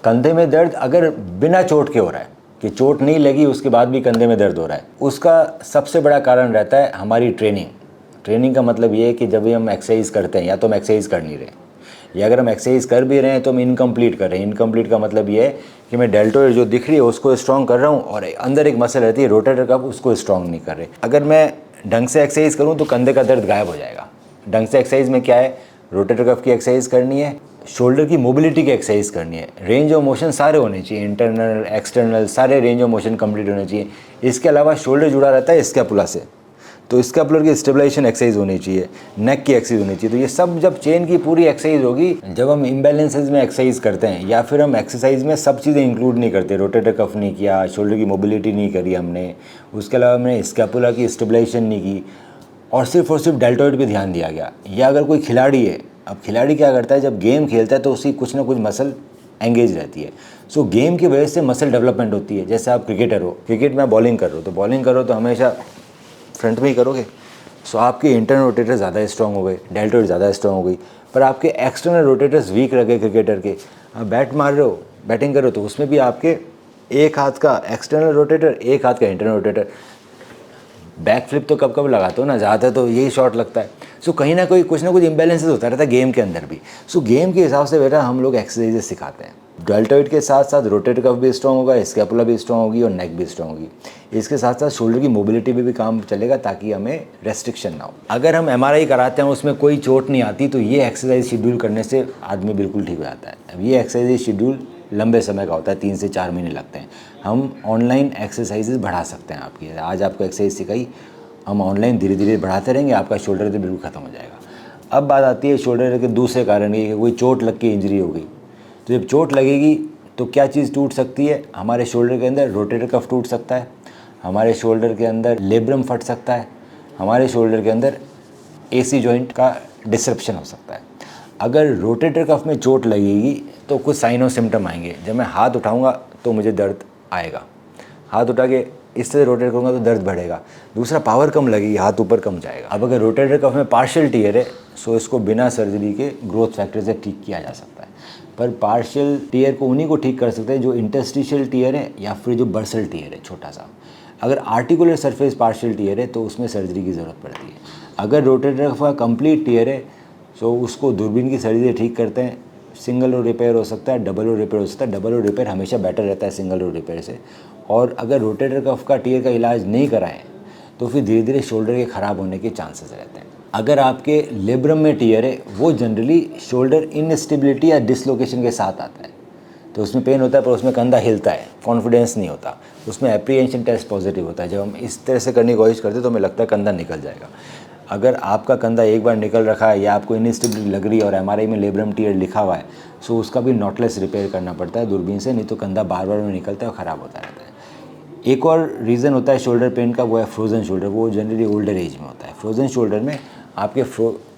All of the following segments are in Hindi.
कंधे में दर्द अगर बिना चोट के हो रहा है, कि चोट नहीं लगी उसके बाद भी कंधे में दर्द हो रहा है, उसका सबसे बड़ा कारण रहता है हमारी ट्रेनिंग। ट्रेनिंग का मतलब ये है कि जब भी हम एक्सरसाइज करते हैं, या तो हम एक्सरसाइज कर नहीं रहे, या अगर हम एक्सरसाइज कर भी रहे हैं तो हम इनकम्प्लीट कर रहे हैं। इनकम्प्लीट का मतलब ये है कि मैं डेल्टोइड जो दिख रही है उसको स्ट्रॉन्ग कर रहा हूँ, और अंदर एक मसल रहती है रोटेटर कफ, उसको स्ट्रॉन्ग नहीं कर रहे। अगर मैं ढंग से एक्सरसाइज करूँ तो कंधे का दर्द गायब हो जाएगा। ढंग से एक्सरसाइज में क्या है, रोटेटर कफ की एक्सरसाइज करनी है, शोल्डर की मोबिलिटी की एक्सरसाइज करनी है, रेंज ऑफ मोशन सारे होने चाहिए, इंटरनल एक्सटर्नल सारे रेंज ऑफ मोशन कंप्लीट होने चाहिए। इसके अलावा शोल्डर जुड़ा रहता है स्कैपुला से, तो स्कैपुलर की स्टेबलाइजेशन एक्सरसाइज होनी चाहिए, नेक की एक्सरसाइज होनी चाहिए। तो ये सब जब चेन की पूरी एक्सरसाइज होगी, जब हम इम्बैलेंसेज में एक्सरसाइज करते हैं, या फिर हम एक्सरसाइज में सब चीज़ें इंक्लूड नहीं करते, रोटेटर कफ नहीं किया, शोल्डर की मोबिलिटी नहीं करी हमने, उसके अलावा हमने स्कैपुला की स्टेबलाइजेशन नहीं की, और सिर्फ डेल्टोइड पे ध्यान दिया गया। या अगर कोई खिलाड़ी है, अब खिलाड़ी क्या करता है, जब गेम खेलता है तो उसकी कुछ ना कुछ मसल एंगेज रहती है। सो गेम की वजह से मसल डेवलपमेंट होती है। जैसे आप क्रिकेटर हो, क्रिकेट में बॉलिंग कर रहे हो, तो बॉलिंग करो तो हमेशा फ्रंट में ही करोगे, सो आपके इंटरनल रोटेटर ज़्यादा स्ट्रॉन्ग हो गए, डेल्टोइड ज़्यादा स्ट्रॉन्ग हो गई। पर आपके एक्सटर्नल रोटेटर्स वीक रह गए क्रिकेटर के। आप बैट मार रहे हो, बैटिंग कर रहे हो, तो उसमें भी आपके एक हाथ का एक्सटर्नल रोटेटर, एक हाथ का इंटरनल रोटेटर। बैक फ्लिप तो कब कब लगाते हो ना, ज़्यादातर तो यही शॉट लगता है। सो कहीं ना कोई कुछ ना कुछ इम्बैलेंसेस होता रहता है गेम के अंदर भी। सो गेम के हिसाब से बेटा हम लोग एक्सरसाइजेस सिखाते हैं। डेल्टोइड के साथ साथ रोटेटर कफ भी स्ट्रॉन्ग होगा, स्कैपुला भी स्ट्रॉन्ग होगी, और नेक भी स्ट्रॉन्ग होगी। इसके साथ साथ शोल्डर की मोबिलिटी भी काम चलेगा, ताकि हमें रेस्ट्रिक्शन ना हो। अगर हम MRI कराते हैं उसमें कोई चोट नहीं आती, तो ये एक्सरसाइज शेड्यूल करने से आदमी बिल्कुल ठीक हो जाता है। अब ये एक्सरसाइज शेड्यूल लंबे समय का होता है, 3 से 4 महीने लगते हैं। हम ऑनलाइन एक्सरसाइजेज बढ़ा सकते हैं आपकी। आज आपको एक्सरसाइज सिखाई, हम ऑनलाइन धीरे धीरे बढ़ाते रहेंगे, आपका शोल्डर तो बिल्कुल ख़त्म हो जाएगा। अब बात आती है शोल्डर के दूसरे कारण की, कि कोई चोट लग के इंजरी हो गई। तो जब चोट लगेगी तो क्या चीज़ टूट सकती है, हमारे शोल्डर के अंदर रोटेटर कफ टूट सकता है, हमारे शोल्डर के अंदर लेब्रम फट सकता है, हमारे शोल्डर के अंदर AC जॉइंट का डिसरप्शन हो सकता है। अगर रोटेटर कफ में चोट लगेगी तो कुछ साइन और सिम्टम आएंगे। जब मैं हाथ उठाऊंगा तो मुझे दर्द आएगा, हाथ उठा के इस तरह रोटेट करूँगा तो दर्द बढ़ेगा। दूसरा, पावर कम लगेगी, हाथ ऊपर कम जाएगा। अब अगर रोटेटर कफ में पार्शियल टियर है, सो इसको बिना सर्जरी के ग्रोथ फैक्टर से ठीक किया जा सकता है। पर पार्शियल टियर को उन्हीं को ठीक कर सकते हैं जो इंटरस्टिशियल टियर है, या फिर जो बर्सल टियर है छोटा सा। अगर आर्टिकुलर सरफेस पार्शियल टियर है तो उसमें सर्जरी की ज़रूरत पड़ती है। अगर रोटेटर कफ का कंप्लीट टियर है, सो उसको दूरबीन की सर्जरी से ठीक करते हैं। सिंगल रो रिपेयर हो सकता है, डबल रो रिपेयर हो सकता है। डबल रो रिपेयर हमेशा बेटर रहता है सिंगल रो रिपेयर से। और अगर रोटेटर कफ का टियर का इलाज नहीं कराएं तो फिर धीरे धीरे शोल्डर के ख़राब होने के चांसेस रहते हैं। अगर आपके लेब्रम में टियर है, वो जनरली शोल्डर इनस्टेबिलिटी या डिसलोकेशन के साथ आता है, तो उसमें पेन होता है, पर उसमें कंधा हिलता है, कॉन्फिडेंस नहीं होता, उसमें एप्रीहेंशन टेस्ट पॉजिटिव होता है। जब हम इस तरह से करने की कोशिश करते हैं तो हमें लगता है कंधा निकल जाएगा। अगर आपका कंधा एक बार निकल रखा है, या आपको इनस्टेबिलिटी लग रही है और MRI में लेब्रम टियर लिखा हुआ है, सो उसका भी नॉटलेस रिपेयर करना पड़ता है दूरबीन से, नहीं तो कंधा बार बार में निकलता है और ख़राब होता रहता है। एक और रीज़न होता है शोल्डर पेन का, वो है फ्रोज़न शोल्डर। वो जनरली ओल्डर एज में होता है। फ्रोज़न शोल्डर में आपके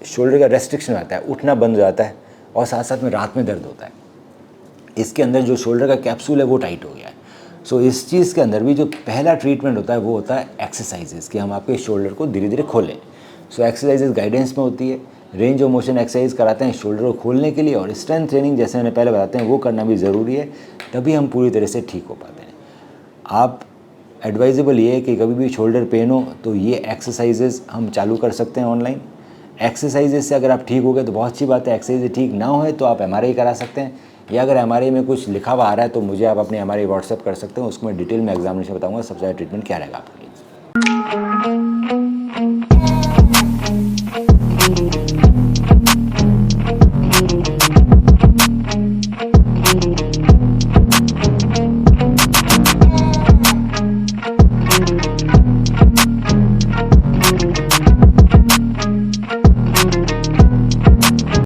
शोल्डर का रेस्ट्रिक्शन आता है, उठना बंद हो जाता है, और साथ साथ में रात में दर्द होता है। इसके अंदर जो शोल्डर का कैप्सूल है वो टाइट हो गया है। सो इस चीज़ के अंदर भी जो पहला ट्रीटमेंट होता है वो होता है एक्सरसाइजेस, कि हम आपके शोल्डर को धीरे धीरे खोलें। सो एक्सरसाइजेस गाइडेंस में होती है, रेंज ऑफ मोशन एक्सरसाइज कराते हैं शोल्डर को खोलने के लिए, और स्ट्रेंथ ट्रेनिंग जैसे मैंने पहले बताते हैं वो करना भी ज़रूरी है, तभी हम पूरी तरह से ठीक हो पाते हैं। आप एडवाइजेबल ये है कि कभी भी शोल्डर पेन हो तो ये एक्सरसाइजेस हम चालू कर सकते हैं ऑनलाइन। एक्सरसाइजेस से अगर आप ठीक हो गए तो बहुत अच्छी बात है। एक्सरसाइज ठीक ना हो तो आप MRI करा सकते हैं, या अगर MRI में कुछ लिखा हुआ आ रहा है तो मुझे आप अपनी MRI व्हाट्सएप कर सकते हैं, उसको मैं डिटेल में एग्जामिनेशन बताऊँगा सबसे ज़्यादा ट्रीटमेंट क्या रहेगा आपके लिए।